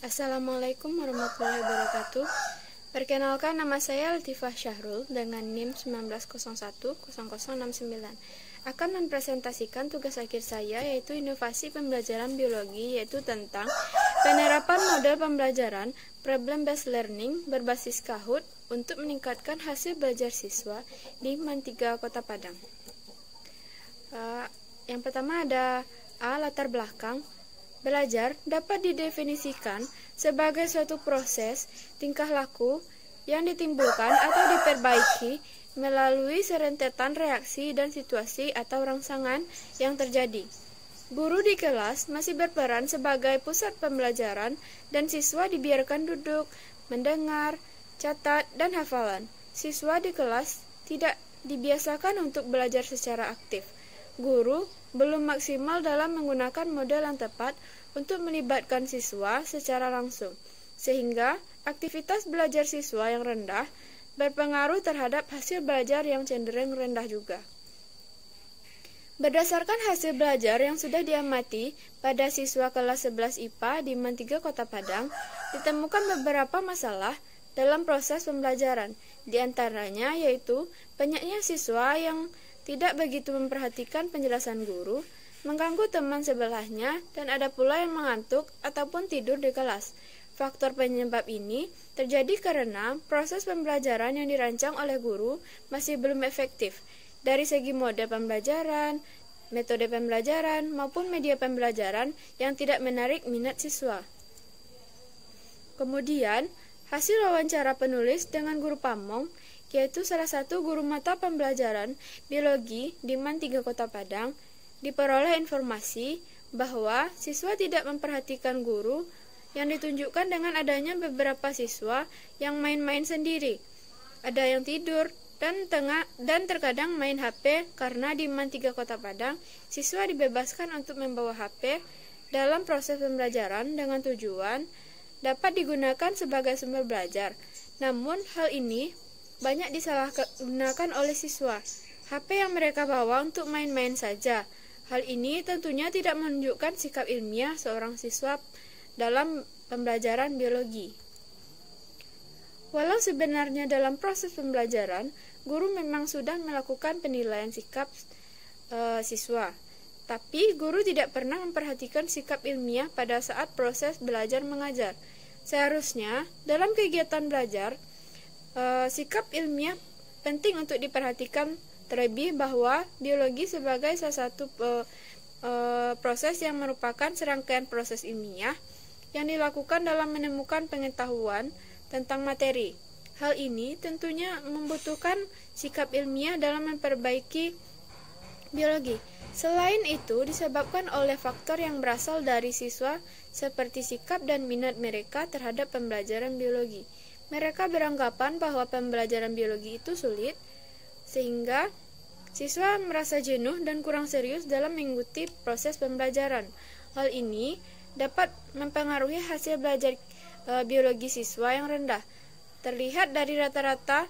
Assalamualaikum warahmatullahi wabarakatuh. Perkenalkan, nama saya Latifah Syahrul dengan NIM 19010069. Akan mempresentasikan tugas akhir saya, yaitu inovasi pembelajaran biologi, yaitu tentang penerapan model pembelajaran problem based learning berbasis Kahoot untuk meningkatkan hasil belajar siswa di MAN 3 Kota Padang. Yang pertama ada latar belakang. Belajar dapat didefinisikan sebagai suatu proses tingkah laku yang ditimbulkan atau diperbaiki melalui serentetan reaksi dan situasi atau rangsangan yang terjadi. Guru di kelas masih berperan sebagai pusat pembelajaran dan siswa dibiarkan duduk, mendengar, catat, dan hafalan. Siswa di kelas tidak dibiasakan untuk belajar secara aktif. Guru belum maksimal dalam menggunakan model yang tepat untuk melibatkan siswa secara langsung, sehingga aktivitas belajar siswa yang rendah berpengaruh terhadap hasil belajar yang cenderung rendah juga. Berdasarkan hasil belajar yang sudah diamati pada siswa kelas 11 IPA di MAN 3 Kota Padang, ditemukan beberapa masalah dalam proses pembelajaran, di antaranya yaitu banyaknya siswa yang tidak begitu memperhatikan penjelasan guru, mengganggu teman sebelahnya, dan ada pula yang mengantuk ataupun tidur di kelas. Faktor penyebab ini terjadi karena proses pembelajaran yang dirancang oleh guru masih belum efektif dari segi model pembelajaran, metode pembelajaran, maupun media pembelajaran yang tidak menarik minat siswa. Kemudian, hasil wawancara penulis dengan guru pamong, yaitu salah satu guru mata pembelajaran biologi di MAN 3 Kota Padang, diperoleh informasi bahwa siswa tidak memperhatikan guru yang ditunjukkan dengan adanya beberapa siswa yang main-main sendiri. Ada yang tidur dan terkadang main HP karena di MAN 3 Kota Padang, siswa dibebaskan untuk membawa HP dalam proses pembelajaran dengan tujuan dapat digunakan sebagai sumber belajar. Namun hal ini banyak disalahgunakan oleh siswa. HP yang mereka bawa untuk main-main saja. Hal ini tentunya tidak menunjukkan sikap ilmiah seorang siswa dalam pembelajaran biologi. Walau sebenarnya dalam proses pembelajaran, guru memang sudah melakukan penilaian sikap siswa, tapi guru tidak pernah memperhatikan sikap ilmiah pada saat proses belajar mengajar. Seharusnya dalam kegiatan belajar, sikap ilmiah penting untuk diperhatikan, terlebih bahwa biologi sebagai salah satu proses yang merupakan serangkaian proses ilmiah yang dilakukan dalam menemukan pengetahuan tentang materi. Hal ini tentunya membutuhkan sikap ilmiah dalam memperbaiki biologi. Selain itu, disebabkan oleh faktor yang berasal dari siswa seperti sikap dan minat mereka terhadap pembelajaran biologi. Mereka beranggapan bahwa pembelajaran biologi itu sulit, sehingga siswa merasa jenuh dan kurang serius dalam mengikuti proses pembelajaran. Hal ini dapat mempengaruhi hasil belajar biologi siswa yang rendah. Terlihat dari rata-rata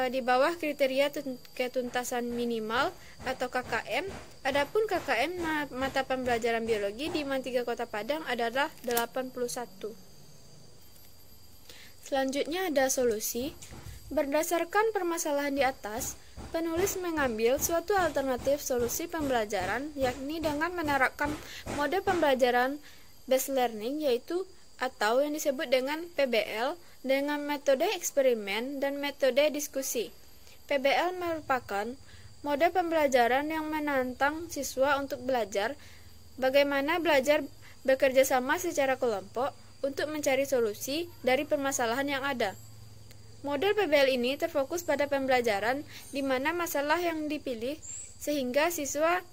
di bawah kriteria ketuntasan minimal atau KKM. Adapun KKM mata pembelajaran biologi di MAN 3 Kota Padang adalah 81. Selanjutnya ada solusi. Berdasarkan permasalahan di atas, penulis mengambil suatu alternatif solusi pembelajaran, yakni dengan menerapkan mode pembelajaran based learning, yaitu atau yang disebut dengan PBL, dengan metode eksperimen dan metode diskusi. PBL merupakan mode pembelajaran yang menantang siswa untuk belajar bagaimana belajar bekerja sama secara kelompok untuk mencari solusi dari permasalahan yang ada. Model PBL ini terfokus pada pembelajaran di mana masalah yang dipilih, sehingga siswa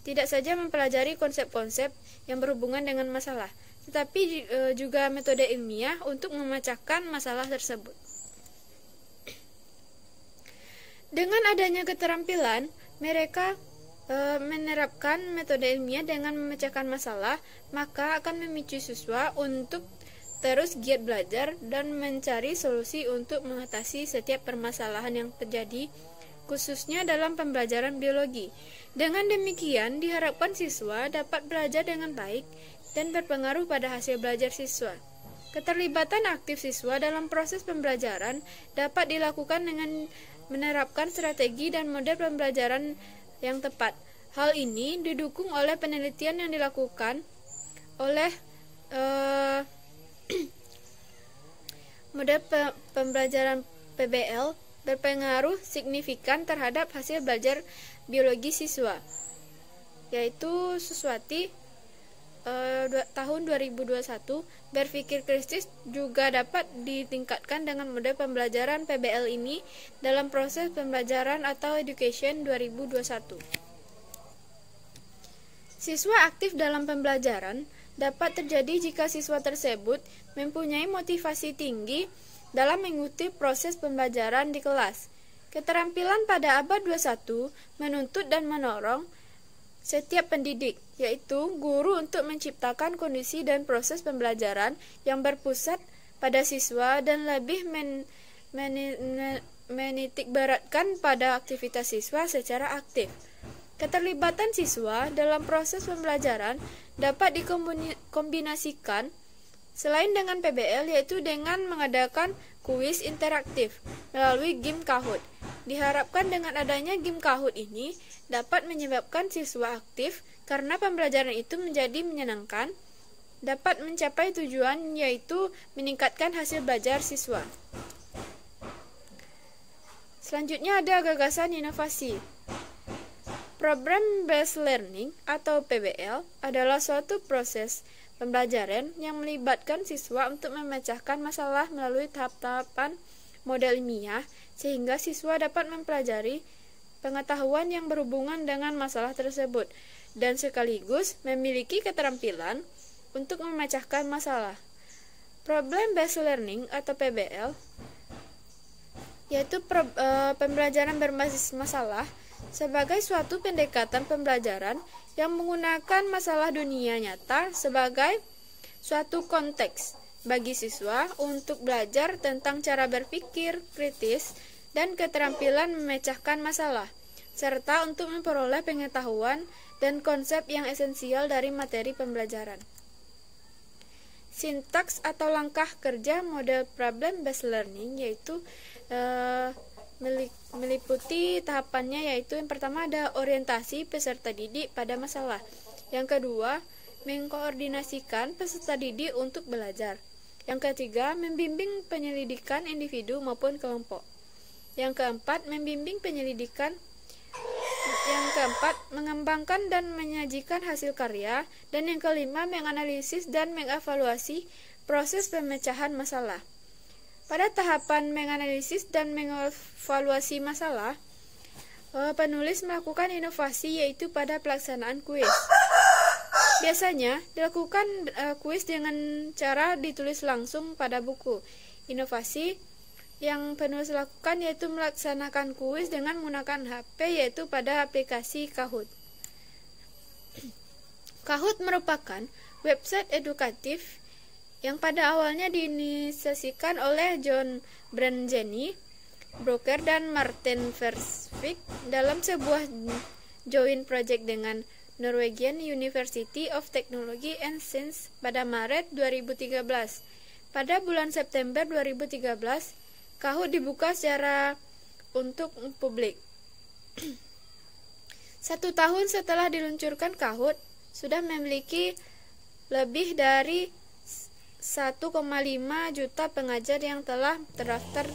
tidak saja mempelajari konsep-konsep yang berhubungan dengan masalah, tetapi juga metode ilmiah untuk memecahkan masalah tersebut. Dengan adanya keterampilan, mereka menerapkan metode ilmiah dengan memecahkan masalah, maka akan memicu siswa untuk terus giat belajar dan mencari solusi untuk mengatasi setiap permasalahan yang terjadi, khususnya dalam pembelajaran biologi. Dengan demikian, diharapkan siswa dapat belajar dengan baik dan berpengaruh pada hasil belajar siswa. Keterlibatan aktif siswa dalam proses pembelajaran dapat dilakukan dengan menerapkan strategi dan model pembelajaran yang tepat. Hal ini didukung oleh penelitian yang dilakukan oleh model pembelajaran PBL berpengaruh signifikan terhadap hasil belajar biologi siswa, yaitu Suswati tahun 2021. Berpikir kritis juga dapat ditingkatkan dengan model pembelajaran PBL ini dalam proses pembelajaran atau education 2021. Siswa aktif dalam pembelajaran dapat terjadi jika siswa tersebut mempunyai motivasi tinggi dalam mengikuti proses pembelajaran di kelas. Keterampilan pada abad 21 menuntut dan mendorong setiap pendidik, yaitu guru, untuk menciptakan kondisi dan proses pembelajaran yang berpusat pada siswa dan lebih menitikberatkan pada aktivitas siswa secara aktif. Keterlibatan siswa dalam proses pembelajaran dapat dikombinasikan selain dengan PBL, yaitu dengan mengadakan kuis interaktif melalui game Kahoot. Diharapkan dengan adanya game Kahoot ini dapat menyebabkan siswa aktif karena pembelajaran itu menjadi menyenangkan, dapat mencapai tujuan yaitu meningkatkan hasil belajar siswa. Selanjutnya ada gagasan inovasi. Problem Based Learning atau PBL adalah suatu proses pembelajaran yang melibatkan siswa untuk memecahkan masalah melalui tahap-tahapan model ilmiah sehingga siswa dapat mempelajari pengetahuan yang berhubungan dengan masalah tersebut dan sekaligus memiliki keterampilan untuk memecahkan masalah. Problem Based Learning atau PBL yaitu pembelajaran berbasis masalah sebagai suatu pendekatan pembelajaran yang menggunakan masalah dunia nyata sebagai suatu konteks bagi siswa untuk belajar tentang cara berpikir kritis dan keterampilan memecahkan masalah, serta untuk memperoleh pengetahuan dan konsep yang esensial dari materi pembelajaran. Sintaks atau langkah kerja model problem-based learning yaitu meliputi tahapannya, yaitu yang pertama ada orientasi peserta didik pada masalah. Yang kedua, mengkoordinasikan peserta didik untuk belajar. Yang ketiga, membimbing penyelidikan individu maupun kelompok. Yang keempat, membimbing penyelidikan. Yang keempat, mengembangkan dan menyajikan hasil karya. Dan yang kelima, menganalisis dan mengevaluasi proses pemecahan masalah. Pada tahapan menganalisis dan mengevaluasi masalah, penulis melakukan inovasi yaitu pada pelaksanaan kuis. Biasanya dilakukan kuis dengan cara ditulis langsung pada buku. Inovasi yang penulis lakukan yaitu melaksanakan kuis dengan menggunakan HP, yaitu pada aplikasi Kahoot. Kahoot merupakan website edukatif yang pada awalnya diinisiasikan oleh John Brandjeni, Broker, dan Martin Versvik dalam sebuah joint project dengan Norwegian University of Technology and Science pada Maret 2013. Pada bulan September 2013, Kahoot dibuka secara untuk publik. 1 tahun setelah diluncurkan, Kahoot sudah memiliki lebih dari 1,5 juta pengajar yang telah terdaftar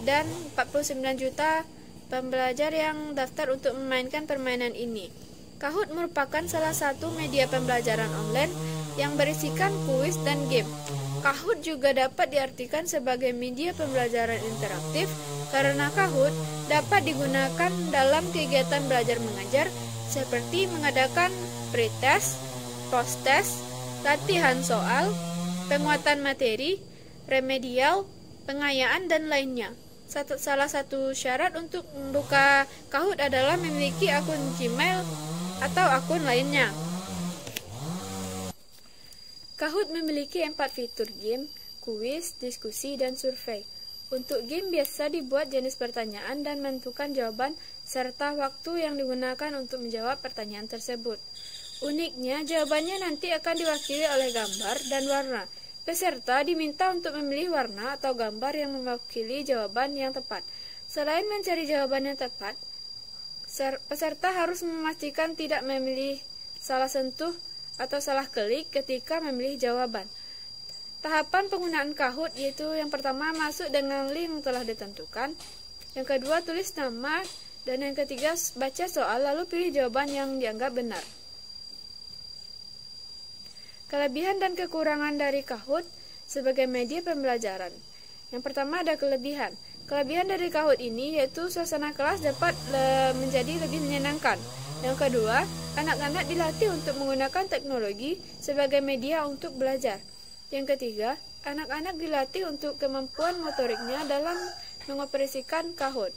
dan 49 juta pembelajar yang daftar untuk memainkan permainan ini. Kahoot merupakan salah satu media pembelajaran online yang berisikan kuis dan game. Kahoot juga dapat diartikan sebagai media pembelajaran interaktif karena Kahoot dapat digunakan dalam kegiatan belajar mengajar seperti mengadakan pretest, post-test, latihan soal, penguatan materi, remedial, pengayaan, dan lainnya. Salah satu syarat untuk membuka Kahoot adalah memiliki akun Gmail atau akun lainnya. Kahoot memiliki 4 fitur: game, kuis, diskusi, dan survei. Untuk game biasa dibuat jenis pertanyaan dan menentukan jawaban serta waktu yang digunakan untuk menjawab pertanyaan tersebut. Uniknya, jawabannya nanti akan diwakili oleh gambar dan warna. Peserta diminta untuk memilih warna atau gambar yang mewakili jawaban yang tepat. Selain mencari jawaban yang tepat, peserta harus memastikan tidak memilih salah sentuh atau salah klik ketika memilih jawaban. Tahapan penggunaan Kahoot yaitu yang pertama masuk dengan link yang telah ditentukan, yang kedua tulis nama, dan yang ketiga baca soal lalu pilih jawaban yang dianggap benar. Kelebihan dan kekurangan dari Kahoot sebagai media pembelajaran. Yang pertama ada kelebihan. Kelebihan dari Kahoot ini yaitu suasana kelas dapat menjadi lebih menyenangkan. Yang kedua, anak-anak dilatih untuk menggunakan teknologi sebagai media untuk belajar. Yang ketiga, anak-anak dilatih untuk kemampuan motoriknya dalam mengoperasikan Kahoot.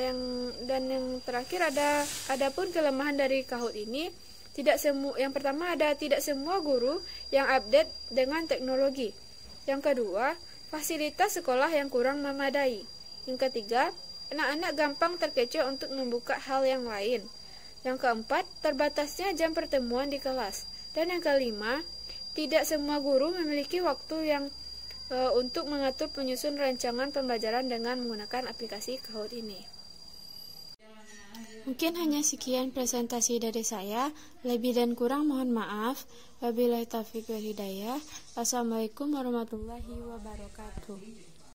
Yang terakhir adapun kelemahan dari Kahoot ini, yang pertama tidak semua guru yang update dengan teknologi. Yang kedua, fasilitas sekolah yang kurang memadai. Yang ketiga, anak-anak gampang terkecoh untuk membuka hal yang lain. Yang keempat, terbatasnya jam pertemuan di kelas. Dan yang kelima, tidak semua guru memiliki waktu untuk mengatur penyusun rancangan pembelajaran dengan menggunakan aplikasi Kahoot ini. Mungkin hanya sekian presentasi dari saya. Lebih dan kurang mohon maaf. Wabillahi taufiq wal hidayah. Wassalamualaikum warahmatullahi wabarakatuh.